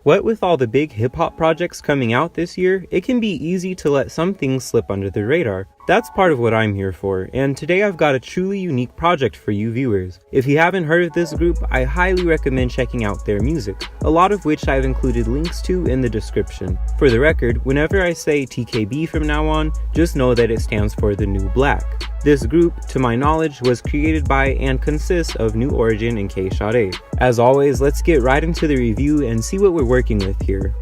What with all the big hip-hop projects coming out this year, it can be easy to let some things slip under the radar. That's part of what I'm here for, and today I've got a truly unique project for you viewers. If you haven't heard of this group, I highly recommend checking out their music, a lot of which I've included links to in the description. For the record, whenever I say TKB from now on, just know that it stands for TheKnuBlack. This group, to my knowledge, was created by and consists of New Origin and K Sade. As always, let's get right into the review and see what we're working with here.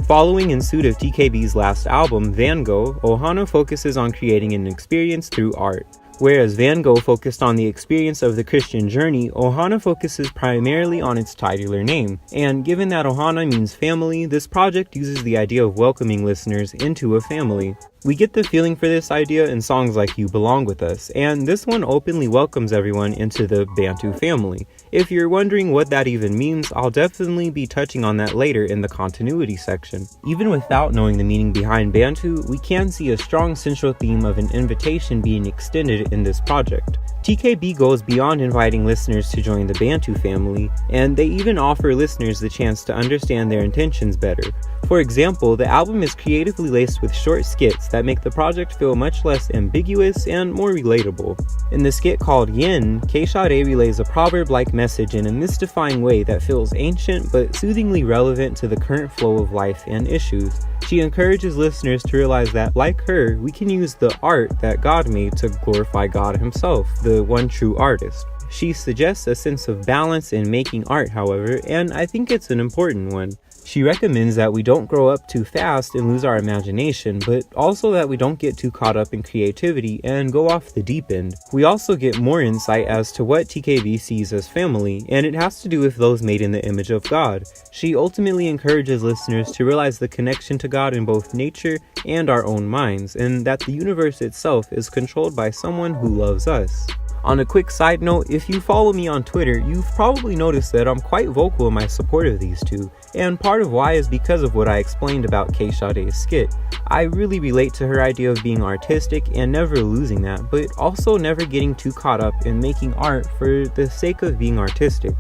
Following in suit of TKB's last album, Van Gogh, Ohana focuses on creating an experience through art. Whereas Van Gogh focused on the experience of the Christian journey, Ohana focuses primarily on its titular name. And given that Ohana means family, this project uses the idea of welcoming listeners into a family. We get the feeling for this idea in songs like You Belong With Us, and this one openly welcomes everyone into the Bantu family. If you're wondering what that even means, I'll definitely be touching on that later in the continuity section. Even without knowing the meaning behind Bantu, we can see a strong central theme of an invitation being extended in this project. TKB goes beyond inviting listeners to join the Bantu family, and they even offer listeners the chance to understand their intentions better. For example, the album is creatively laced with short skits that make the project feel much less ambiguous and more relatable. In the skit called Yin, K Sade relays a proverb-like message in a mystifying way that feels ancient but soothingly relevant to the current flow of life and issues. She encourages listeners to realize that, like her, we can use the art that God made to glorify God himself, the one true artist. She suggests a sense of balance in making art, however, and I think it's an important one. She recommends that we don't grow up too fast and lose our imagination, but also that we don't get too caught up in creativity and go off the deep end. We also get more insight as to what TKB sees as family, and it has to do with those made in the image of God. She ultimately encourages listeners to realize the connection to God in both nature and our own minds, and that the universe itself is controlled by someone who loves us. On a quick side note, if you follow me on Twitter, you've probably noticed that I'm quite vocal in my support of these two, and part of why is because of what I explained about K Sade's skit. I really relate to her idea of being artistic and never losing that, but also never getting too caught up in making art for the sake of being artistic.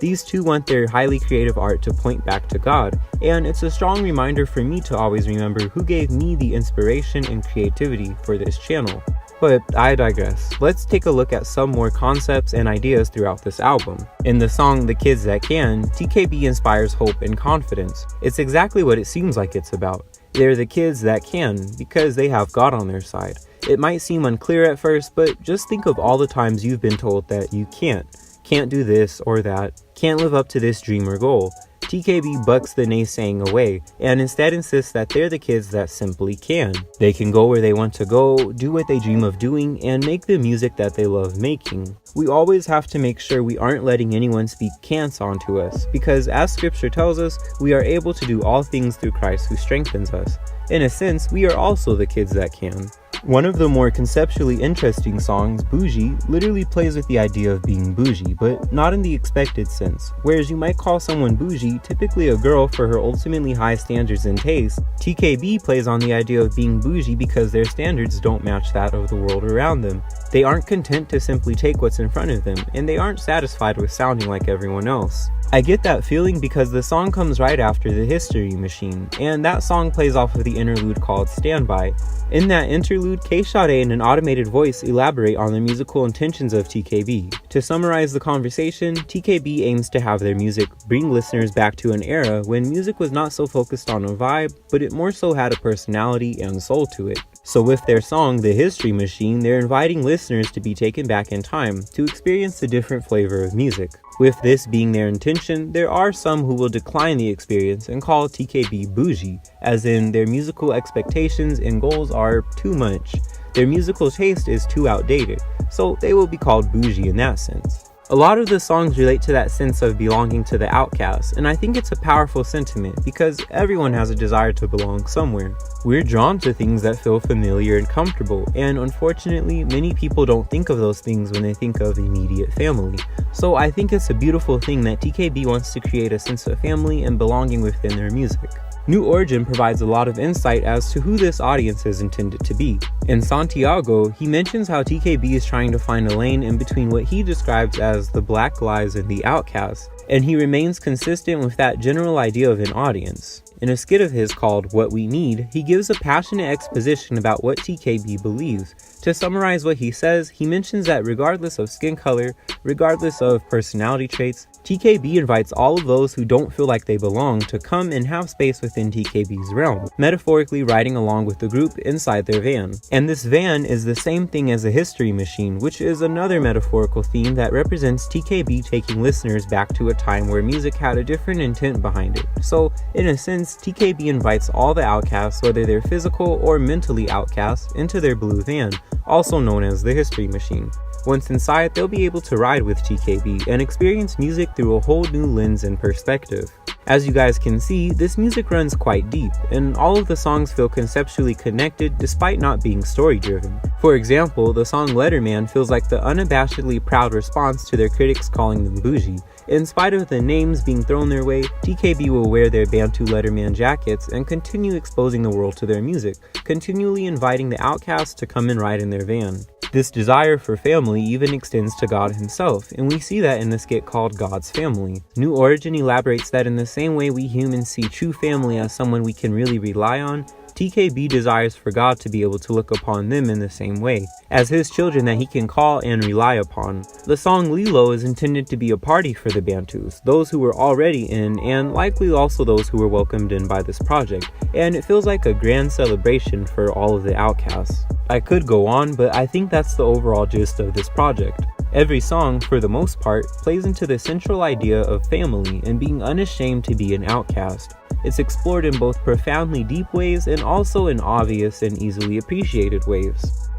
These two want their highly creative art to point back to God, and it's a strong reminder for me to always remember who gave me the inspiration and creativity for this channel. But I digress. Let's take a look at some more concepts and ideas throughout this album. In the song The Kids That Can, TKB inspires hope and confidence. It's exactly what it seems like it's about. They're the kids that can, because they have God on their side. It might seem unclear at first, but just think of all the times you've been told that you can't do this or that, can't live up to this dream or goal. TKB bucks the naysaying away, and instead insists that they're the kids that simply can. They can go where they want to go, do what they dream of doing, and make the music that they love making. We always have to make sure we aren't letting anyone speak can'ts onto us, because as scripture tells us, we are able to do all things through Christ who strengthens us. In a sense, we are also the kids that can. One of the more conceptually interesting songs, Bougie, literally plays with the idea of being bougie, but not in the expected sense. Whereas you might call someone bougie, typically a girl, for her ultimately high standards and taste, TKB plays on the idea of being bougie because their standards don't match that of the world around them. They aren't content to simply take what's in front of them, and they aren't satisfied with sounding like everyone else. I get that feeling because the song comes right after The History Machine, and that song plays off of the interlude called Standby. In that interlude, K Sade and an automated voice elaborate on the musical intentions of TKB. To summarize the conversation, TKB aims to have their music bring listeners back to an era when music was not so focused on a vibe, but it more so had a personality and soul to it. So with their song, The History Machine, they're inviting listeners to be taken back in time to experience a different flavor of music. With this being their intention, there are some who will decline the experience and call TKB bougie, as in their musical expectations and goals are too much. Their musical taste is too outdated, so they will be called bougie in that sense. A lot of the songs relate to that sense of belonging to the outcast, and I think it's a powerful sentiment because everyone has a desire to belong somewhere. We're drawn to things that feel familiar and comfortable, and unfortunately, many people don't think of those things when they think of immediate family. So I think it's a beautiful thing that TKB wants to create a sense of family and belonging within their music. New Origin provides a lot of insight as to who this audience is intended to be. In Santiago, he mentions how TKB is trying to find a lane in between what he describes as the black lives and the outcast, and he remains consistent with that general idea of an audience. In a skit of his called What We Need, he gives a passionate exposition about what TKB believes. To summarize what he says, he mentions that regardless of skin color, regardless of personality traits, TKB invites all of those who don't feel like they belong to come and have space within TKB's realm, metaphorically riding along with the group inside their van. And this van is the same thing as a history machine, which is another metaphorical theme that represents TKB taking listeners back to a time where music had a different intent behind it. So, in a sense, TKB invites all the outcasts, whether they're physical or mentally outcasts, into their blue van, also known as the history machine. Once inside, they'll be able to ride with TKB and experience music through a whole new lens and perspective. As you guys can see, this music runs quite deep, and all of the songs feel conceptually connected despite not being story-driven. For example, the song Letterman feels like the unabashedly proud response to their critics calling them bougie. In spite of the names being thrown their way, TKB will wear their Bantu Letterman jackets and continue exposing the world to their music, continually inviting the outcasts to come and ride in their van. This desire for family even extends to God himself, and we see that in the skit called God's Family. New Origin elaborates that in the same way we humans see true family as someone we can really rely on, TKB desires for God to be able to look upon them in the same way, as his children that he can call and rely upon. The song Lilo is intended to be a party for the Bantus, those who were already in, and likely also those who were welcomed in by this project, and it feels like a grand celebration for all of the outcasts. I could go on, but I think that's the overall gist of this project. Every song, for the most part, plays into the central idea of family and being unashamed to be an outcast. It's explored in both profoundly deep ways and also in obvious and easily appreciated ways.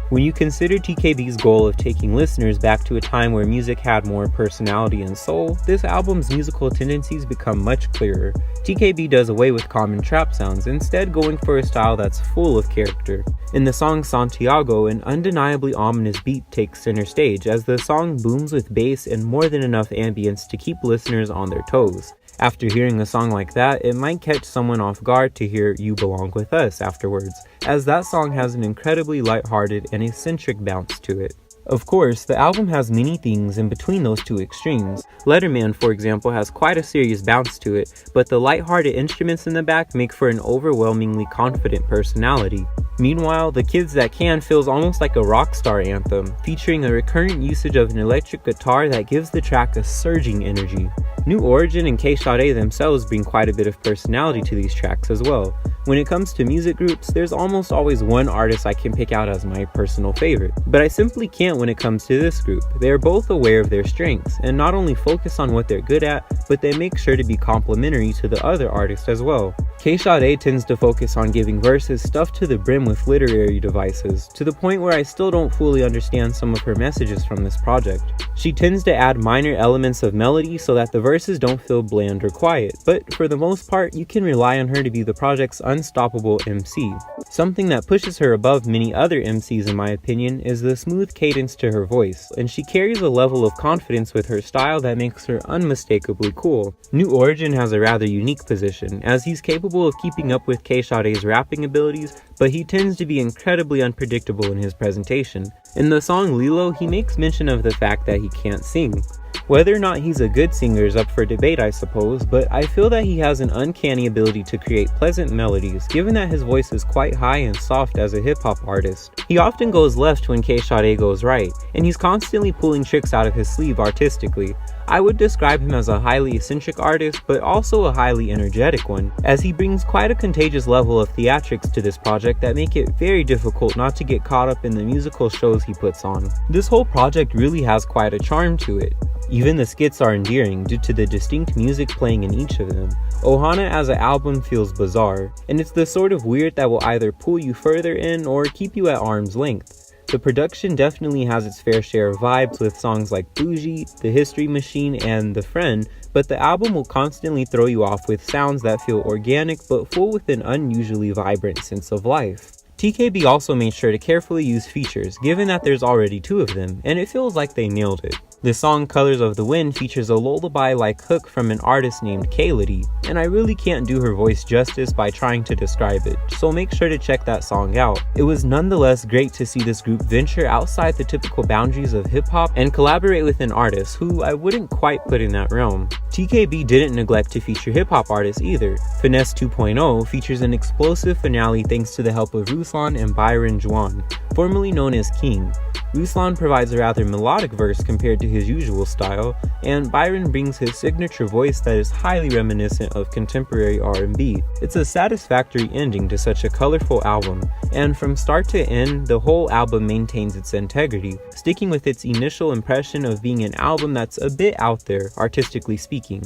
When you consider TKB's goal of taking listeners back to a time where music had more personality and soul, this album's musical tendencies become much clearer. TKB does away with common trap sounds, instead going for a style that's full of character. In the song Santiago, an undeniably ominous beat takes center stage as the song booms with bass and more than enough ambience to keep listeners on their toes. After hearing a song like that, it might catch someone off guard to hear You Belong With Us afterwards, as that song has an incredibly lighthearted and eccentric bounce to it. Of course, the album has many things in between those two extremes. Letterman, for example, has quite a serious bounce to it, but the lighthearted instruments in the back make for an overwhelmingly confident personality. Meanwhile, The Kids That Can feels almost like a rock star anthem, featuring a recurrent usage of an electric guitar that gives the track a surging energy. New Origin and K-Sade themselves bring quite a bit of personality to these tracks as well. When it comes to music groups, there's almost always one artist I can pick out as my personal favorite, but I simply can't when it comes to this group. They are both aware of their strengths, and not only focus on what they're good at, but they make sure to be complementary to the other artists as well. K-Sade tends to focus on giving verses stuffed to the brim with literary devices, to the point where I still don't fully understand some of her messages from this project. She tends to add minor elements of melody so that the verses don't feel bland or quiet, but for the most part, you can rely on her to be the project's unstoppable MC. Something that pushes her above many other MCs in my opinion is the smooth cadence to her voice, and she carries a level of confidence with her style that makes her unmistakably cool. New Origin has a rather unique position, as he's capable of keeping up with K-Sade's rapping abilities, but he tends to be incredibly unpredictable in his presentation. In the song Lilo, he makes mention of the fact that he can't sing. Whether or not he's a good singer is up for debate, I suppose, but I feel that he has an uncanny ability to create pleasant melodies, given that his voice is quite high and soft as a hip-hop artist. He often goes left when K-Sade goes right, and he's constantly pulling tricks out of his sleeve artistically. I would describe him as a highly eccentric artist, but also a highly energetic one, as he brings quite a contagious level of theatrics to this project that make it very difficult not to get caught up in the musical shows he puts on. This whole project really has quite a charm to it. Even the skits are endearing due to the distinct music playing in each of them. Ohana as an album feels bizarre, and it's the sort of weird that will either pull you further in or keep you at arm's length. The production definitely has its fair share of vibes with songs like Bougie, The History Machine, and The Friend, but the album will constantly throw you off with sounds that feel organic but full with an unusually vibrant sense of life. TKB also made sure to carefully use features, given that there's already 2 of them, and it feels like they nailed it. The song Colors of the Wind features a lullaby-like hook from an artist named Kaylady, and I really can't do her voice justice by trying to describe it, so make sure to check that song out. It was nonetheless great to see this group venture outside the typical boundaries of hip-hop and collaborate with an artist who I wouldn't quite put in that realm. TKB didn't neglect to feature hip-hop artists either. Finesse 2.0 features an explosive finale thanks to the help of Ruslan and Byron Juan, formerly known as King. Ruslan provides a rather melodic verse compared to his usual style, and Byron brings his signature voice that is highly reminiscent of contemporary R&B. It's a satisfactory ending to such a colorful album, and from start to end, the whole album maintains its integrity, sticking with its initial impression of being an album that's a bit out there, artistically speaking.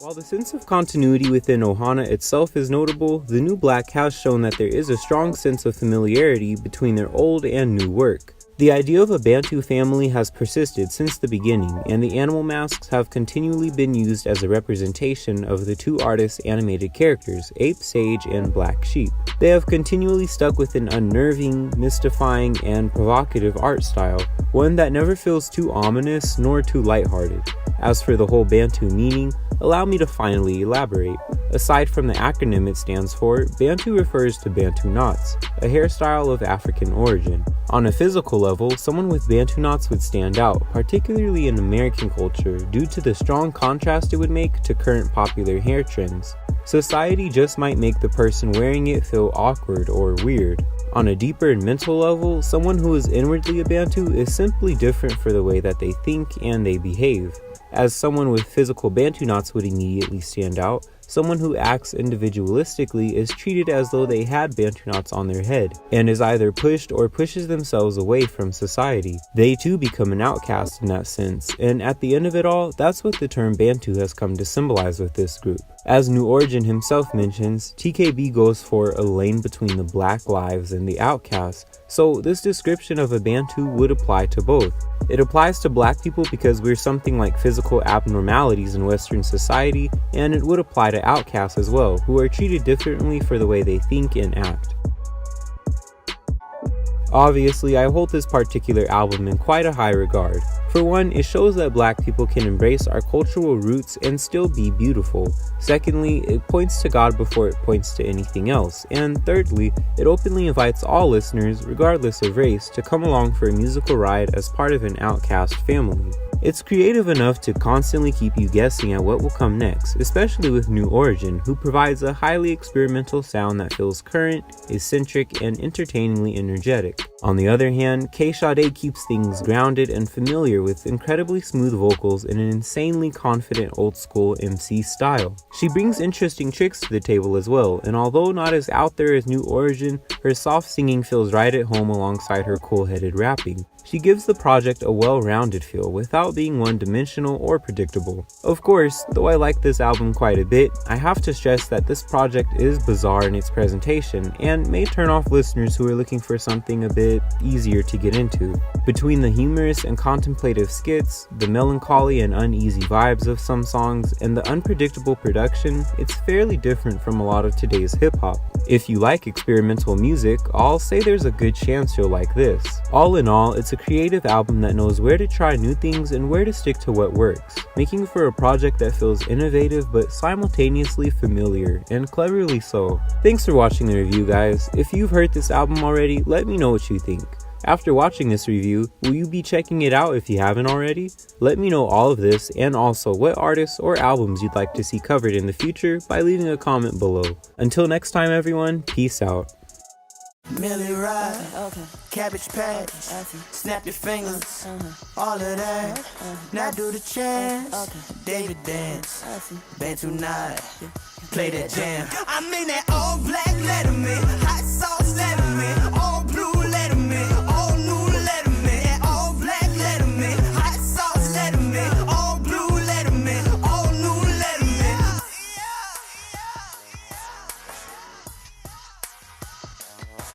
While the sense of continuity within Ohana itself is notable, TheKnuBlack has shown that there is a strong sense of familiarity between their old and new work. The idea of a Bantu family has persisted since the beginning, and the animal masks have continually been used as a representation of the two artists' animated characters, Ape Sage and Black Sheep. They have continually stuck with an unnerving, mystifying, and provocative art style, one that never feels too ominous nor too lighthearted. As for the whole Bantu meaning, allow me to finally elaborate. Aside from the acronym it stands for, Bantu refers to Bantu knots, a hairstyle of African origin. On a physical level, someone with Bantu knots would stand out, particularly in American culture, due to the strong contrast it would make to current popular hair trends. Society just might make the person wearing it feel awkward or weird. On a deeper and mental level, someone who is inwardly a Bantu is simply different for the way that they think and they behave. As someone with physical Bantu knots would immediately stand out, someone who acts individualistically is treated as though they had Bantu knots on their head, and is either pushed or pushes themselves away from society. They too become an outcast in that sense, and at the end of it all, that's what the term Bantu has come to symbolize with this group. As New Origin himself mentions, TKB goes for a lane between the black lives and the outcasts, so this description of a Bantu would apply to both. It applies to black people because we're something like physical abnormalities in Western society, and it would apply to outcasts as well, who are treated differently for the way they think and act. Obviously, I hold this particular album in quite a high regard. For one, it shows that black people can embrace our cultural roots and still be beautiful. Secondly, it points to God before it points to anything else. And thirdly, it openly invites all listeners, regardless of race, to come along for a musical ride as part of an outcast family. It's creative enough to constantly keep you guessing at what will come next, especially with New Origin, who provides a highly experimental sound that feels current, eccentric, and entertainingly energetic. On the other hand, K. Sade keeps things grounded and familiar with incredibly smooth vocals and an insanely confident old-school MC style. She brings interesting tricks to the table as well, and although not as out there as New Origin, her soft singing feels right at home alongside her cool-headed rapping. She gives the project a well-rounded feel without being one-dimensional or predictable. Of course, though I like this album quite a bit, I have to stress that this project is bizarre in its presentation and may turn off listeners who are looking for something a bit easier to get into. Between the humorous and contemplative skits, the melancholy and uneasy vibes of some songs, and the unpredictable production, it's fairly different from a lot of today's hip-hop. If you like experimental music, I'll say there's a good chance you'll like this. All in all, it's a creative album that knows where to try new things and where to stick to what works, making for a project that feels innovative but simultaneously familiar, and cleverly so. Thanks for watching the review, guys. If you've heard this album already, let me know what you think. After watching this review, will you be checking it out if you haven't already? Let me know all of this and also what artists or albums you'd like to see covered in the future by leaving a comment below. Until next time everyone, peace out. Millie ride, cabbage patch, snap your fingers, all of that. Now do the chants, David dance, Bantu night, play that jam. I'm in that all black letterman, hot